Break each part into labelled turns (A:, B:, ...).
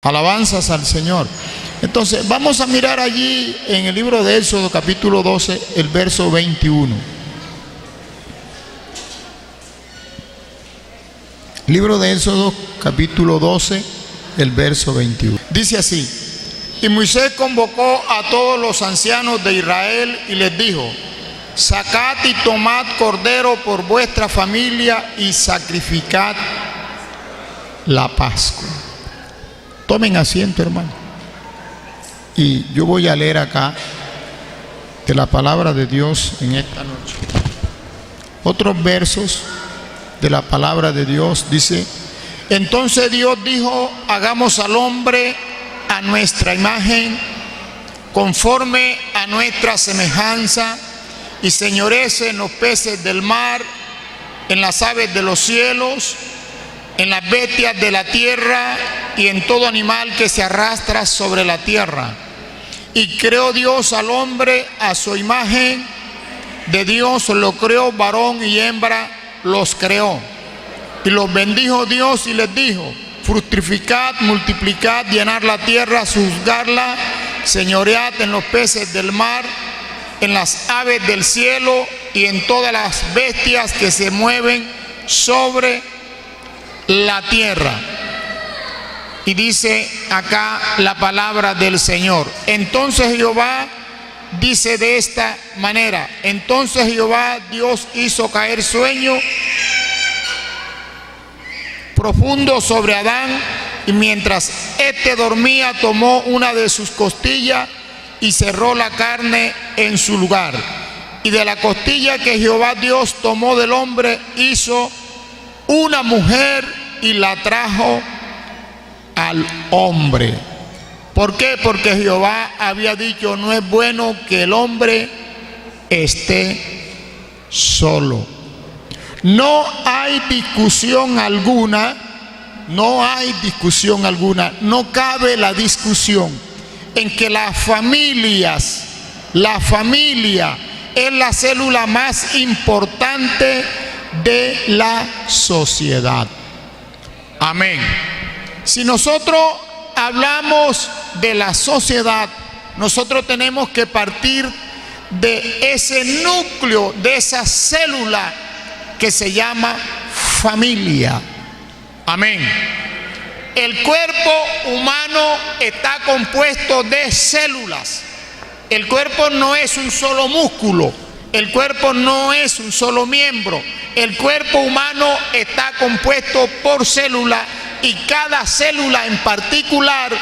A: Alabanzas al Señor. Entonces vamos a mirar allí en el libro de Éxodo capítulo 12 el verso 21. Libro de Éxodo capítulo 12 el verso 21. Dice así: y Moisés convocó a todos los ancianos de Israel y les dijo: sacad y tomad cordero por vuestra familia y sacrificad la Pascua. Tomen asiento, hermano. Y yo voy a leer acá de la palabra de Dios en esta noche otros versos de la palabra de Dios. Dice: entonces Dios dijo: hagamos al hombre a nuestra imagen, conforme a nuestra semejanza, y señorece en los peces del mar, en las aves de los cielos, en las bestias de la tierra y en todo animal que se arrastra sobre la tierra. Y creó Dios al hombre a su imagen, de Dios lo creó, varón y hembra los creó. Y los bendijo Dios y les dijo: fructificad, multiplicad, llenad la tierra, sojuzgadla, señoread en los peces del mar, en las aves del cielo y en todas las bestias que se mueven sobre la tierra. Y dice acá la palabra del Señor: entonces Jehová dice de esta manera: entonces Jehová Dios hizo caer sueño profundo sobre Adán, y mientras éste dormía tomó una de sus costillas y cerró la carne en su lugar. Y de la costilla que Jehová Dios tomó del hombre hizo una mujer y la trajo al hombre. ¿Por qué? Porque Jehová había dicho: no es bueno que el hombre esté solo. No hay discusión alguna, no cabe la discusión en que la familia es la célula más importante de la sociedad. Amén. Si nosotros hablamos de la sociedad, nosotros tenemos que partir de ese núcleo, de esa célula que se llama familia. Amén. El cuerpo humano está compuesto de células. El cuerpo no es un solo músculo. El cuerpo no es un solo miembro. El cuerpo humano está compuesto por células, y cada célula en particular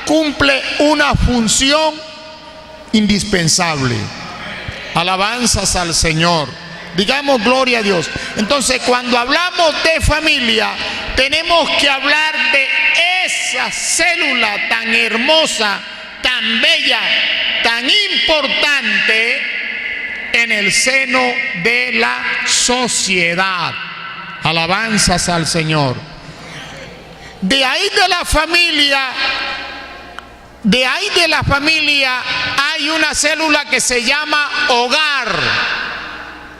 A: cumple una función indispensable. Alabanzas al Señor. Digamos gloria a Dios. Entonces, cuando hablamos de familia, tenemos que hablar de esa célula tan hermosa, tan bella, tan importante en el seno de la sociedad. Alabanzas al Señor. De ahí de la familia hay una célula que se llama hogar.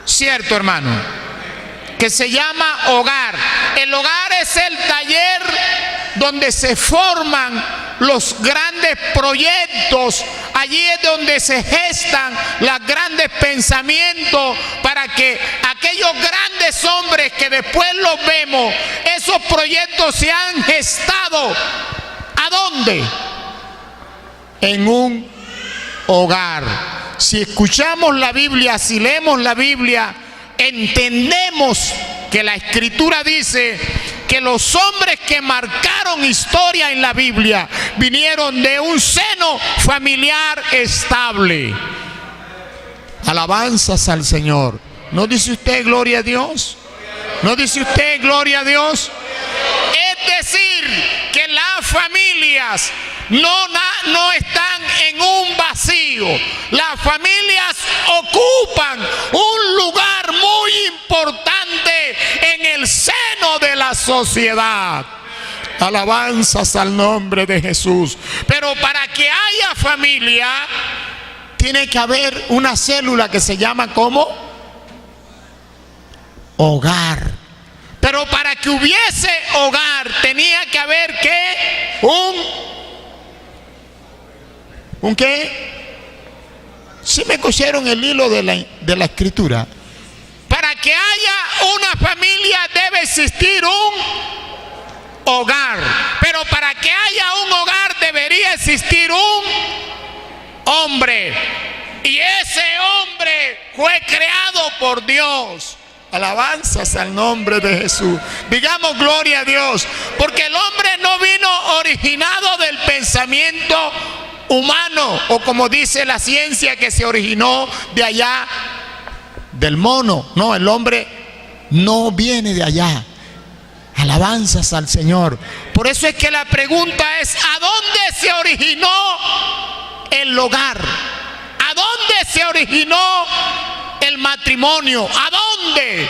A: ¿Cierto, hermano? Que se llama hogar. El hogar es el taller donde se forman los grandes proyectos. Allí es donde se gestan los grandes pensamientos, para que aquellos grandes hombres que después los vemos, esos proyectos se han gestado. ¿A dónde? En un hogar. Si escuchamos la Biblia, si leemos la Biblia, entendemos que la Escritura dice que los hombres que marcaron historia en la Biblia vinieron de un seno familiar estable. Alabanzas al Señor. ¿No dice usted gloria a Dios? ¿No dice usted gloria a Dios? Es decir, que las familias no están en un vacío. Las familias ocupan un lugar muy importante en el seno de la sociedad. Alabanzas al nombre de Jesús. Pero para que haya familia, tiene que haber una célula que se llama ¿cómo? Hogar. Pero para que hubiese hogar, tenía que haber ¿qué? Un ¿Un qué? ¿Sí me cogieron el hilo de la escritura? Para que haya una familia debe existir un hogar. Pero para que haya un hogar debería existir un hombre. Y ese hombre fue creado por Dios. Alabanzas al nombre de Jesús. Digamos gloria a Dios. Porque el hombre no vino originado del pensamiento humano, o como dice la ciencia, que se originó de allá del mono. No, el hombre no viene de allá. Alabanzas al Señor. Por eso es que la pregunta es: ¿a dónde se originó el hogar? ¿A dónde se originó el matrimonio? ¿A dónde?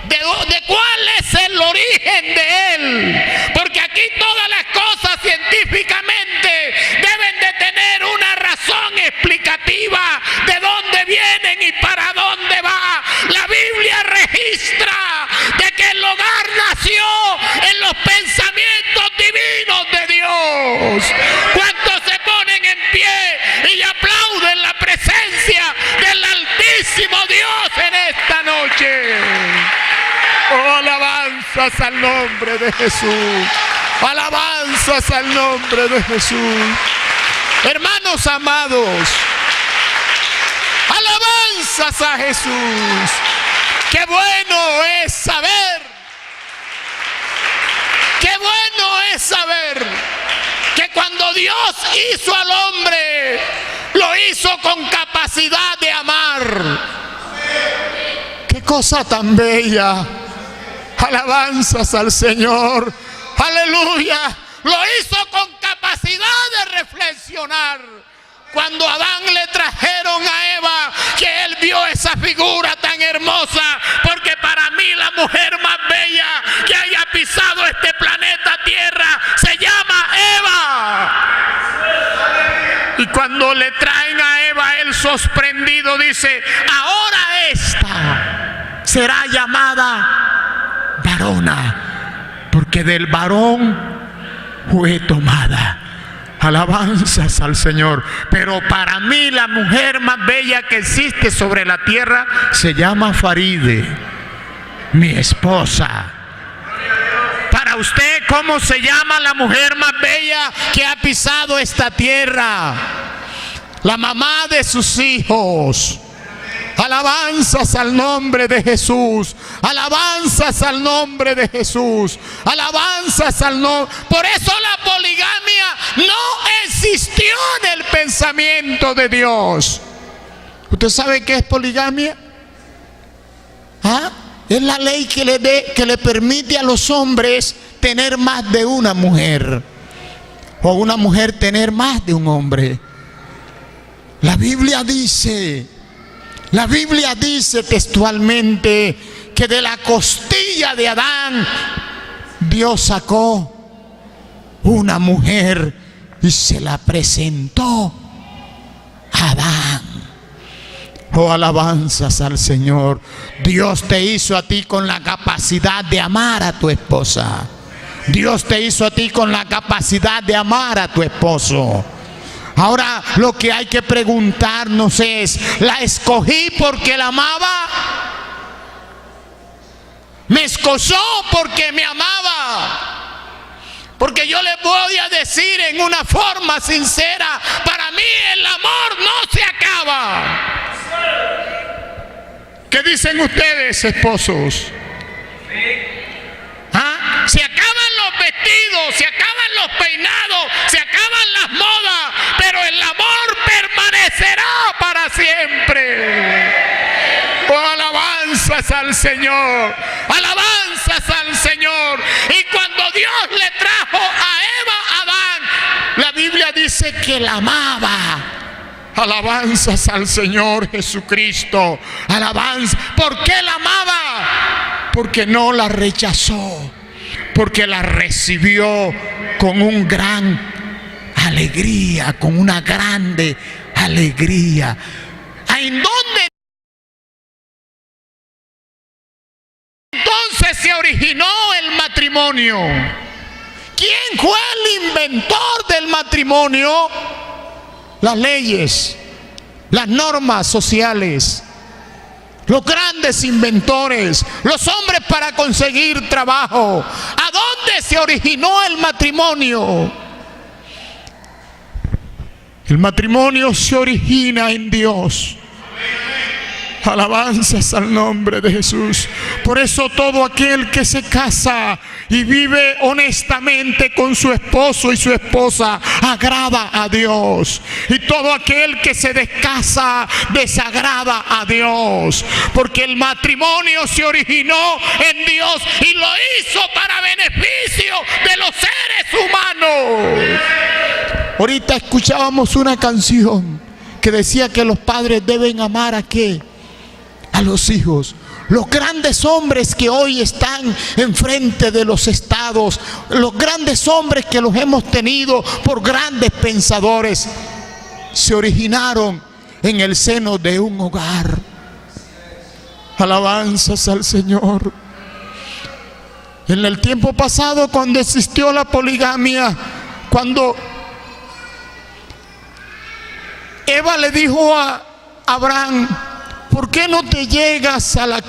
A: ¿De cuál es el origen de él? Porque aquí todas las cosas científicamente deben de tener una razón explicativa de dónde vienen y para dónde va. La Biblia registra de que el hogar nació en los pensamientos divinos de Dios. ¿Cuántos se ponen en pie y aplauden la presencia del Altísimo Dios en esta noche? Oh, alabanzas al nombre de Jesús. Alabanzas al nombre de Jesús. Hermanos amados, alabanzas a Jesús. Qué bueno es saber. Qué bueno es saber que cuando Dios hizo al hombre, lo hizo con capacidad de amar. Qué cosa tan bella. Alabanzas al Señor. Aleluya. Lo hizo con capacidad de reflexionar. Cuando a Adán le trajeron a Eva, que él vio esa figura tan hermosa, porque para mí la mujer más bella que haya pisado este planeta Tierra se llama Eva. Y cuando le traen a Eva, él sorprendido dice: ahora esta será llamada varona, porque del varón fue tomada. Alabanzas al Señor. Pero para mí la mujer más bella que existe sobre la tierra se llama Faride, mi esposa. Para usted, ¿cómo se llama la mujer más bella que ha pisado esta tierra? La mamá de sus hijos. Alabanzas al nombre de Jesús. Alabanzas al nombre de Jesús. Alabanzas al nombre. Por eso la poligamia no existió en el pensamiento de Dios. ¿Usted sabe qué es poligamia? ¿Ah? Es la ley que le permite a los hombres tener más de una mujer, o una mujer tener más de un hombre. La Biblia dice textualmente que de la costilla de Adán Dios sacó una mujer y se la presentó a Adán. Oh, alabanzas al Señor. Dios te hizo a ti con la capacidad de amar a tu esposa. Dios te hizo a ti con la capacidad de amar a tu esposo. Ahora lo que hay que preguntarnos es: ¿la escogí porque la amaba? ¿Me escogió porque me amaba? Porque yo les voy a decir en una forma sincera: para mí el amor no se acaba. ¿Qué dicen ustedes, esposos? ¿Ah? Se acaban los vestidos, se acaban los peinados, se acaban las modas, pero el amor permanecerá para siempre. Oh, alabanzas al Señor, alabanzas al Señor. Y cuando Dios le trajo a Eva a Adán, la Biblia dice que la amaba. Alabanzas al Señor Jesucristo. Alabanza. ¿Por qué la amaba? Porque no la rechazó, porque la recibió con un gran alegría, con una grande alegría. ¿En dónde entonces se originó el matrimonio? ¿Quién fue el inventor del matrimonio? las leyes, las normas sociales, los grandes inventores, los hombres para conseguir trabajo. ¿A dónde se originó el matrimonio? El matrimonio se origina en Dios. Alabanzas al nombre de Jesús. Por eso todo aquel que se casa y vive honestamente con su esposo y su esposa agrada a Dios. Y todo aquel que se descasa desagrada a Dios. Porque el matrimonio se originó en Dios y lo hizo para beneficio de los seres humanos. Ahorita escuchábamos una canción que decía que los padres deben amar ¿a qué? A los hijos. Los grandes hombres que hoy están enfrente de los estados, los grandes hombres que los hemos tenido por grandes pensadores, se originaron en el seno de un hogar. Alabanzas al Señor. En el tiempo pasado, cuando existió la poligamia, cuando Eva le dijo a Abraham: ¿por qué no te llegas a la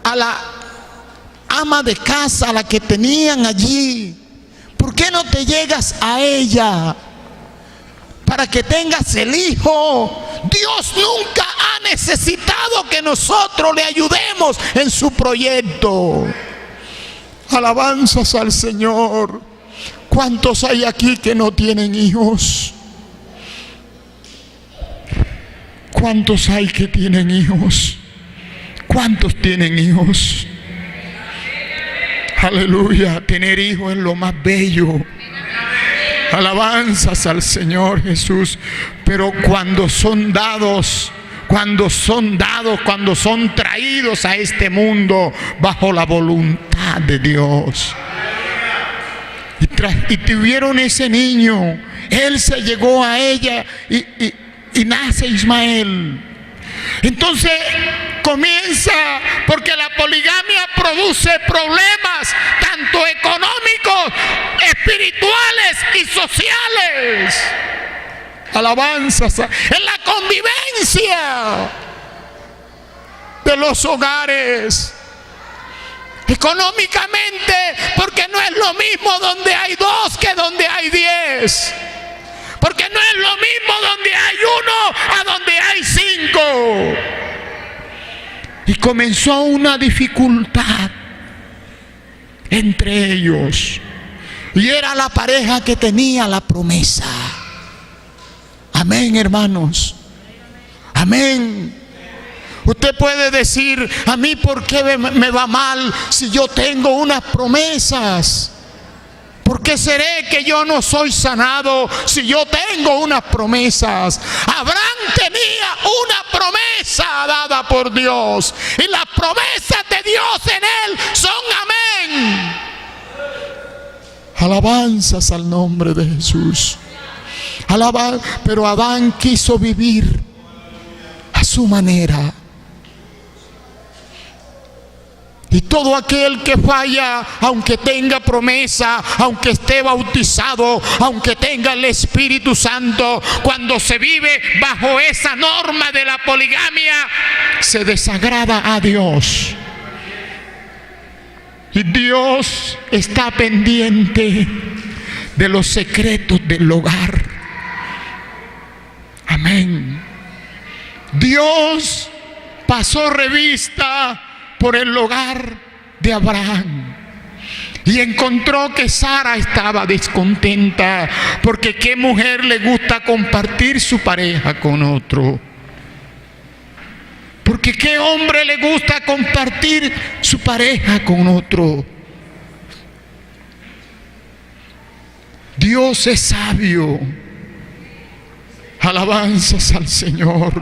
A: a la ama de casa, a la que tenían allí? ¿Por qué no te llegas a ella para que tengas el hijo? Dios nunca ha necesitado que nosotros le ayudemos en su proyecto. Alabanzas al Señor. ¿Cuántos hay aquí que no tienen hijos? ¿Cuántos hay que tienen hijos? ¿Cuántos tienen hijos? Aleluya, tener hijos es lo más bello. Alabanzas al Señor Jesús. Pero cuando son dados, cuando son traídos a este mundo bajo la voluntad de Dios, y tuvieron ese niño, él se llegó a ella y nace Ismael. Entonces comienza, porque la poligamia produce problemas tanto económicos, espirituales y sociales. Alabanzas en la convivencia de los hogares. Económicamente, porque no es lo mismo donde hay 2 que donde hay 10. Porque no es lo mismo donde hay 1 a donde hay 5. Y comenzó una dificultad entre ellos. Y era la pareja que tenía la promesa. Amén, hermanos. Amén. Usted puede decir: a mí, ¿por qué me va mal si yo tengo unas promesas? ¿Por qué seré que yo no soy sanado si yo tengo unas promesas? Abraham tenía una promesa dada por Dios, y las promesas de Dios en él son amén. Alabanzas al nombre de Jesús. Pero Adán quiso vivir a su manera. Y todo aquel que falla, aunque tenga promesa, aunque esté bautizado, aunque tenga el Espíritu Santo, cuando se vive bajo esa norma de la poligamia, se desagrada a Dios. Y Dios está pendiente de los secretos del hogar. Amén. Dios pasó revista por el hogar de Abraham y encontró que Sara estaba descontenta, porque ¿qué mujer le gusta compartir su pareja con otro? Porque ¿qué hombre le gusta compartir su pareja con otro? Dios es sabio. Alabanzas al Señor.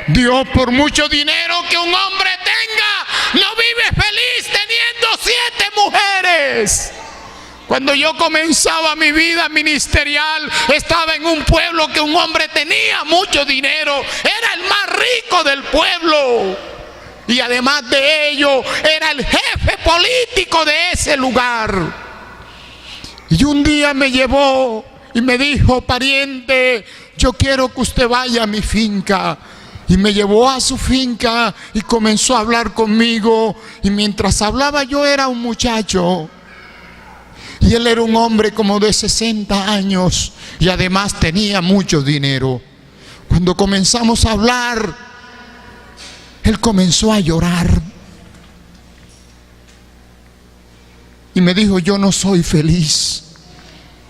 A: Dios, por mucho dinero que un hombre tenga, no vive feliz teniendo 7 mujeres. Cuando yo comenzaba mi vida ministerial, estaba en un pueblo que un hombre tenía mucho dinero, era el más rico del pueblo, y además de ello era el jefe político de ese lugar. Y un día me llevó y me dijo: pariente, yo quiero que usted vaya a mi finca. Y me llevó a su finca y comenzó a hablar conmigo. Y mientras hablaba, yo era un muchacho y él era un hombre como de 60 años y además tenía mucho dinero. Cuando comenzamos a hablar, él comenzó a llorar y me dijo: yo no soy feliz.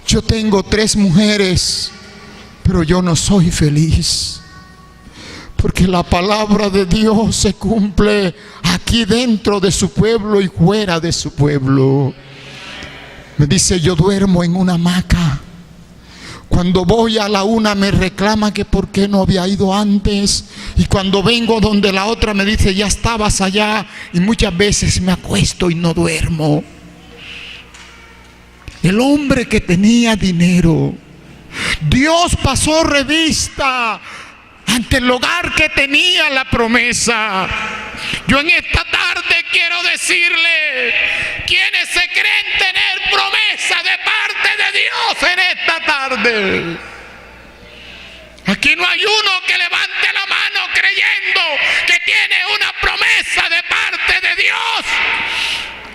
A: Yo tengo 3 mujeres, pero yo no soy feliz. Porque la palabra de Dios se cumple aquí dentro de su pueblo y fuera de su pueblo. Me dice: yo duermo en una hamaca. Cuando voy a la una me reclama que por qué no había ido antes. Y cuando vengo donde la otra me dice: ya estabas allá. Y muchas veces me acuesto y no duermo. El hombre que tenía dinero, Dios pasó revista ante el hogar que tenía la promesa. Yo en esta tarde quiero decirle: quienes se creen tener promesa de parte de Dios en esta tarde, aquí no hay uno que levante la mano creyendo que tiene una promesa de parte de Dios.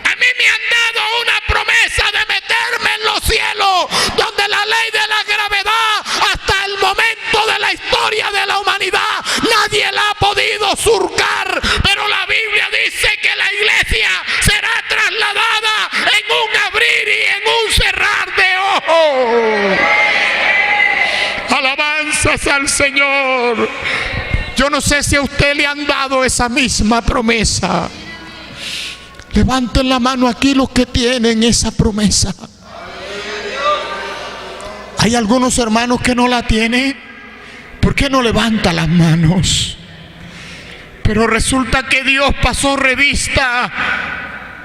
A: A mí me han dado una promesa de meterme en los cielos, donde la ley de la gravedad hasta el momento de la historia de la humanidad nadie la ha podido surcar. Pero la Biblia dice que la iglesia será trasladada en un abrir y en un cerrar de ojos. Alabanzas al Señor. Yo no sé si a usted le han dado esa misma promesa. Levanten la mano aquí los que tienen esa promesa. Hay algunos hermanos que no la tienen. ¿Por qué no levanta las manos? Pero resulta que Dios pasó revista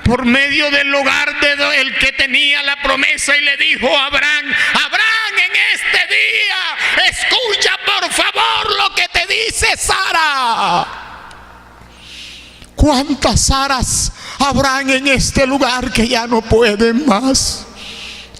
A: por medio del hogar del que tenía la promesa y le dijo a Abraham: Abraham, en este día escucha por favor lo que te dice Sara. ¿Cuántas Saras habrán en este lugar que ya no pueden más?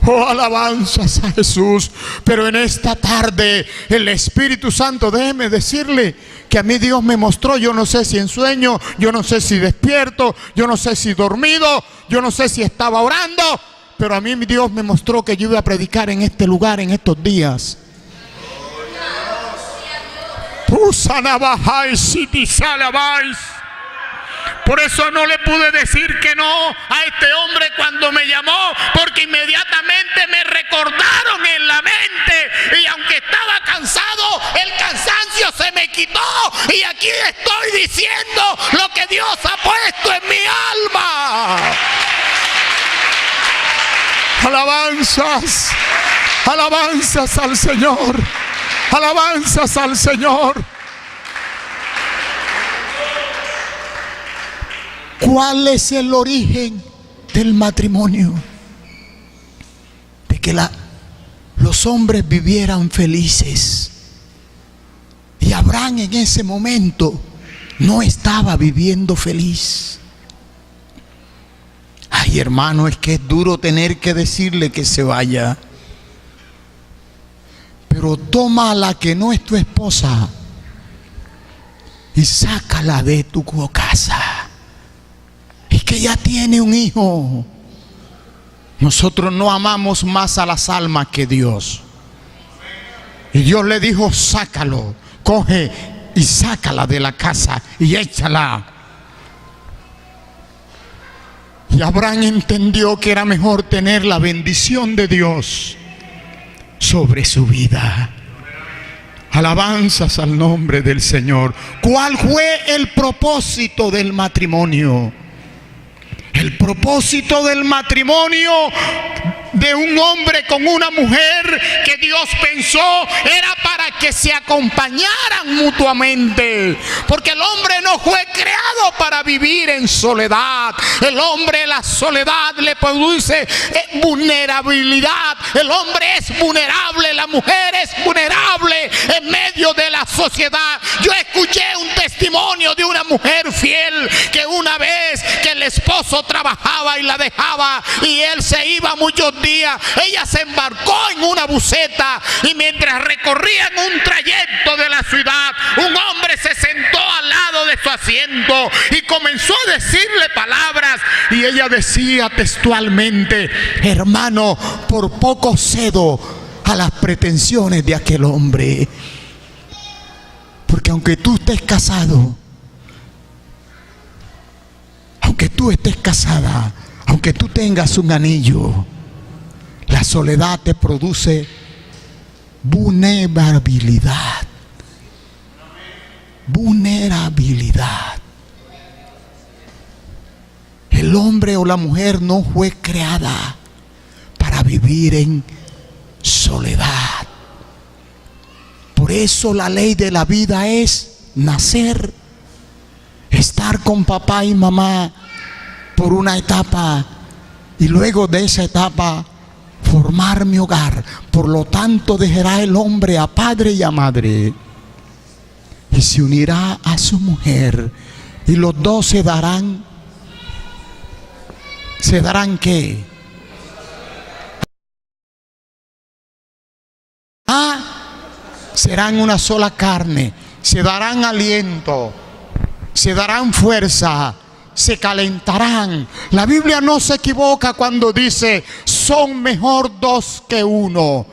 A: Oh, alabanzas a Jesús. Pero en esta tarde el Espíritu Santo, déjeme decirle que a mí Dios me mostró, yo no sé si en sueño, yo no sé si despierto, yo no sé si dormido, yo no sé si estaba orando, pero a mí Dios me mostró que yo iba a predicar en este lugar en estos días. Por eso no le pude decir que no a este hombre cuando me llamó, porque inmediatamente me recordaron en la mente, y aunque estaba cansado, el cansancio se me quitó, y aquí estoy diciendo lo que Dios ha puesto en mi alma. Alabanzas, alabanzas al Señor, alabanzas al Señor. ¿Cuál es el origen del matrimonio? De que los hombres vivieran felices. Y Abraham en ese momento no estaba viviendo feliz. Ay, hermano, es que es duro tener que decirle que se vaya. Pero toma a la que no es tu esposa y sácala de tu casa. Es que ya tiene un hijo. Nosotros no amamos más a las almas que Dios. Y Dios le dijo: sácalo, coge y sácala de la casa y échala. Y Abraham entendió que era mejor tener la bendición de Dios sobre su vida. Alabanzas al nombre del Señor. ¿Cuál fue el propósito del matrimonio? El propósito del matrimonio de un hombre con una mujer que Dios pensó era para que se acompañaran mutuamente, porque el hombre no fue creado para vivir en soledad. El hombre, la soledad le produce vulnerabilidad. El hombre es vulnerable, la mujer es vulnerable en medio de la sociedad. Yo escuché un testimonio de una mujer fiel que una vez que el esposo trabajaba y la dejaba y él se iba muchos días, ella se embarcó en una buseta y mientras recorrían un trayecto de la ciudad, un hombre se sentó al lado de su asiento y comenzó a decirle palabras y ella decía textualmente: hermano, por poco cedo a las pretensiones de aquel hombre, porque aunque tú estés casado, aunque tú estés casada, aunque tú tengas un anillo, la soledad te produce vulnerabilidad. Vulnerabilidad. El hombre o la mujer no fue creada para vivir en soledad. Por eso la ley de la vida es nacer, estar con papá y mamá por una etapa y luego de esa etapa formar mi hogar. Por lo tanto dejará el hombre a padre y a madre y se unirá a su mujer y los dos se darán ¿qué? Serán una sola carne, se darán aliento, se darán fuerza, se calentarán. La Biblia no se equivoca cuando dice: son mejor dos que uno.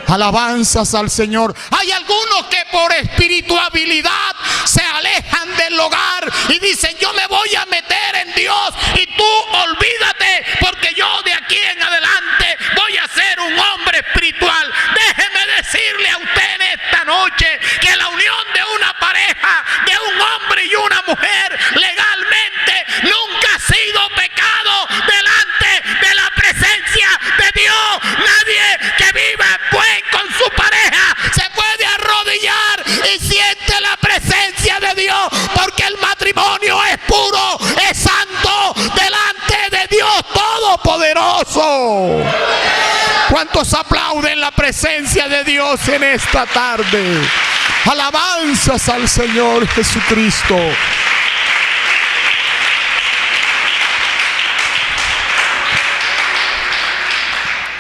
A: Alabanzas al Señor. Hay algunos que por espiritualidad se alejan del hogar y dicen: yo me voy a meter en Dios y tú olvídate, porque yo de aquí en adelante voy a ser un hombre espiritual. Déjeme decirle a usted en esta noche que la unión de una pareja, de un hombre y una mujer, legalmente nunca ha sido pecado delante de la presencia de Dios. Nadie que viva pues con su pareja se puede arrodillar y siente la presencia de Dios, porque el matrimonio es puro, es santo delante de Dios Todopoderoso. ¿Cuántos aplauden la presencia de Dios en esta tarde? Alabanzas al Señor Jesucristo.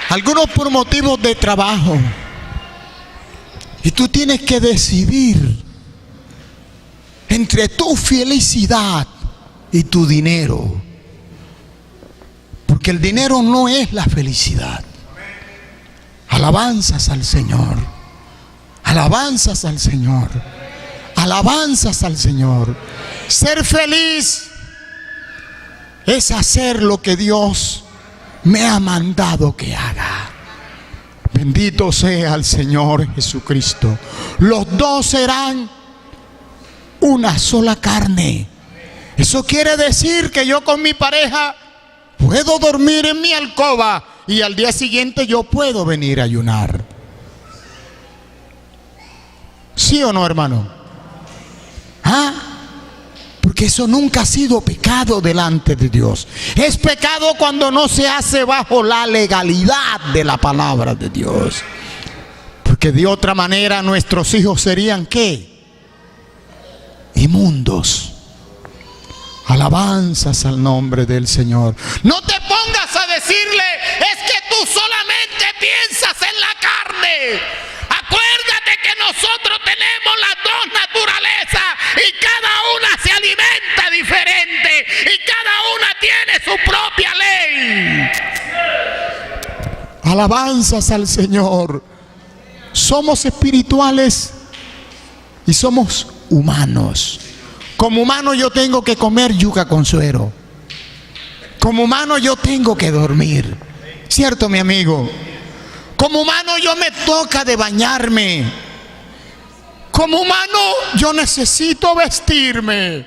A: Algunos por motivos de trabajo, y tú tienes que decidir entre tu felicidad y tu dinero, porque el dinero no es la felicidad. Alabanzas al Señor, alabanzas al Señor, alabanzas al Señor. Ser feliz es hacer lo que Dios me ha mandado que haga. Bendito sea el Señor Jesucristo. Los dos serán una sola carne. Eso quiere decir que yo con mi pareja puedo dormir en mi alcoba y al día siguiente yo puedo venir a ayunar. ¿Sí o no, hermano? Porque eso nunca ha sido pecado delante de Dios. Es pecado cuando no se hace bajo la legalidad de la palabra de Dios. Porque de otra manera nuestros hijos serían ¿qué? Inmundos. Alabanzas al nombre del Señor. No te pongas a decirle: es que tú solamente piensas en la carne. Acuérdate que nosotros tenemos las dos naturalezas y cada una se alimenta diferente y cada una tiene su propia ley. Alabanzas al Señor. Somos espirituales y somos humanos. Como humano yo tengo que comer yuca con suero. Como humano yo tengo que dormir. ¿Cierto, mi amigo? Como humano yo me toca de bañarme. Como humano yo necesito vestirme.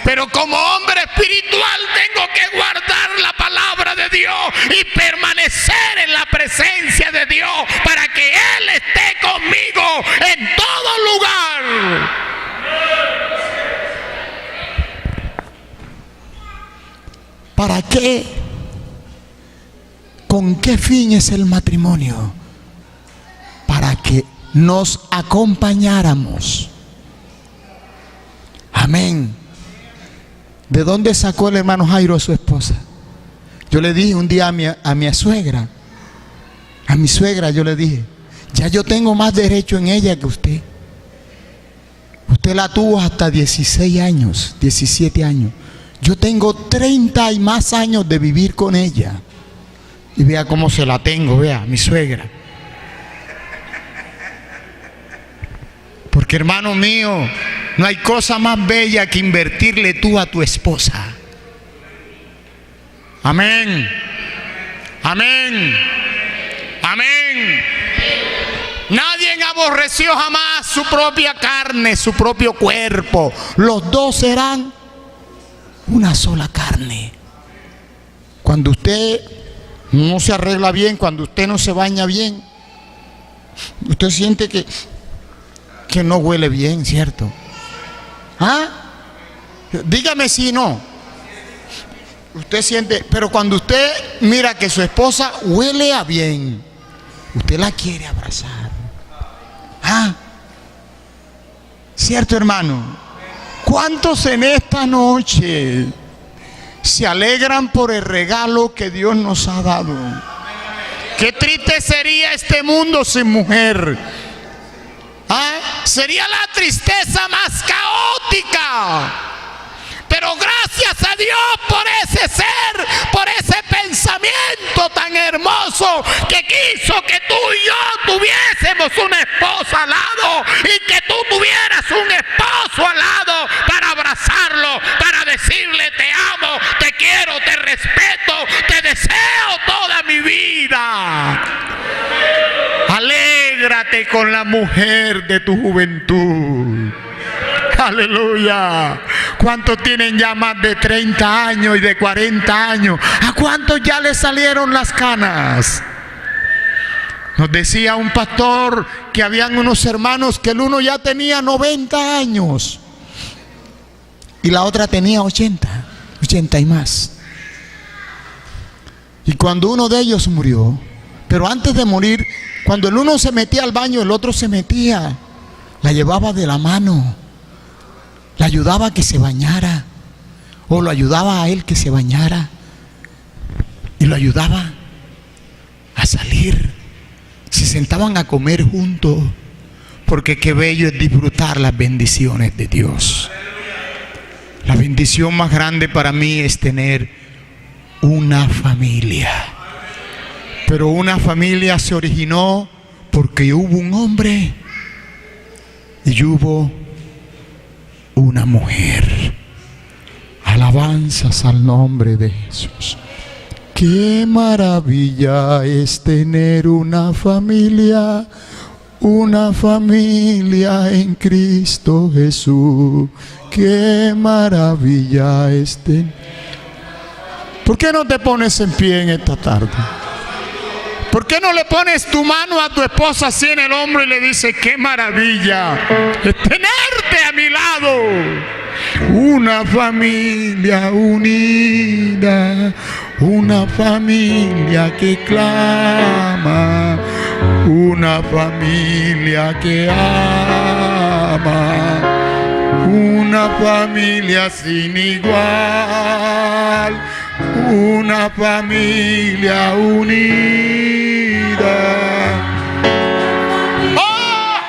A: Pero como hombre espiritual tengo que guardar la palabra de Dios y permanecer en la presencia de Dios para que Él esté conmigo en todo lugar. ¿Para qué? ¿Con qué fin es el matrimonio? Para que nos acompañáramos. Amén. ¿De dónde sacó el hermano Jairo a su esposa? Yo le dije un día a mi suegra, yo le dije, ya yo tengo más derecho en ella que usted. Usted la tuvo hasta 16 años, 17 años. Yo tengo 30 y más años de vivir con ella. Y vea cómo se la tengo, vea, mi suegra. Porque, hermano mío, no hay cosa más bella que invertirle tú a tu esposa. Amén. Amén. Amén. Nadie aborreció jamás su propia carne, su propio cuerpo. Los dos serán una sola carne. Cuando usted no se arregla bien, cuando usted no se baña bien, usted siente que no huele bien, ¿cierto? ¿Ah? Dígame si no. Usted siente, pero cuando usted mira que su esposa huele a bien, usted la quiere abrazar. ¿Ah? ¿Cierto, hermano? ¿Cuántos en esta noche se alegran por el regalo que Dios nos ha dado? Qué triste sería este mundo sin mujer. ¿Ah? Sería la tristeza más caótica. Pero gracias a Dios por ese ser, por ese pensamiento tan hermoso que quiso que tú y yo tuviésemos una esposa al lado y que tú tuvieras un esposo al lado para abrazarlo, para decirle te amo, te quiero, te respeto, te deseo toda mi vida. Alégrate con la mujer de tu juventud. Aleluya. ¿Cuántos tienen ya más de 30 años y de 40 años? ¿A cuántos ya les salieron las canas? Nos decía un pastor que habían unos hermanos que el uno ya tenía 90 años y la otra tenía 80 y más. Y cuando uno de ellos murió, pero antes de morir, cuando el uno se metía al baño, el otro se metía, la llevaba de la mano, la ayudaba a que se bañara, o lo ayudaba a él que se bañara, y lo ayudaba a salir. Se sentaban a comer juntos, porque qué bello es disfrutar las bendiciones de Dios. La bendición más grande para mí es tener una familia. Pero una familia se originó porque hubo un hombre y hubo una mujer. Alabanzas al nombre de Jesús. Qué maravilla es tener una familia en Cristo Jesús. Qué maravilla es tener. ¿Por qué no te pones en pie en esta tarde? ¿Por qué no le pones tu mano a tu esposa así en el hombro y le dices qué maravilla es tenerte a mi lado? Una familia unida, una familia que clama, una familia que ama, una familia sin igual, una familia unida. ¡Oh!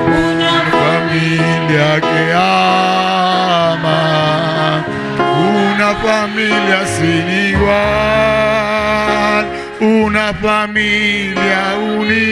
A: Una familia que ama, una familia sin igual, una familia unida.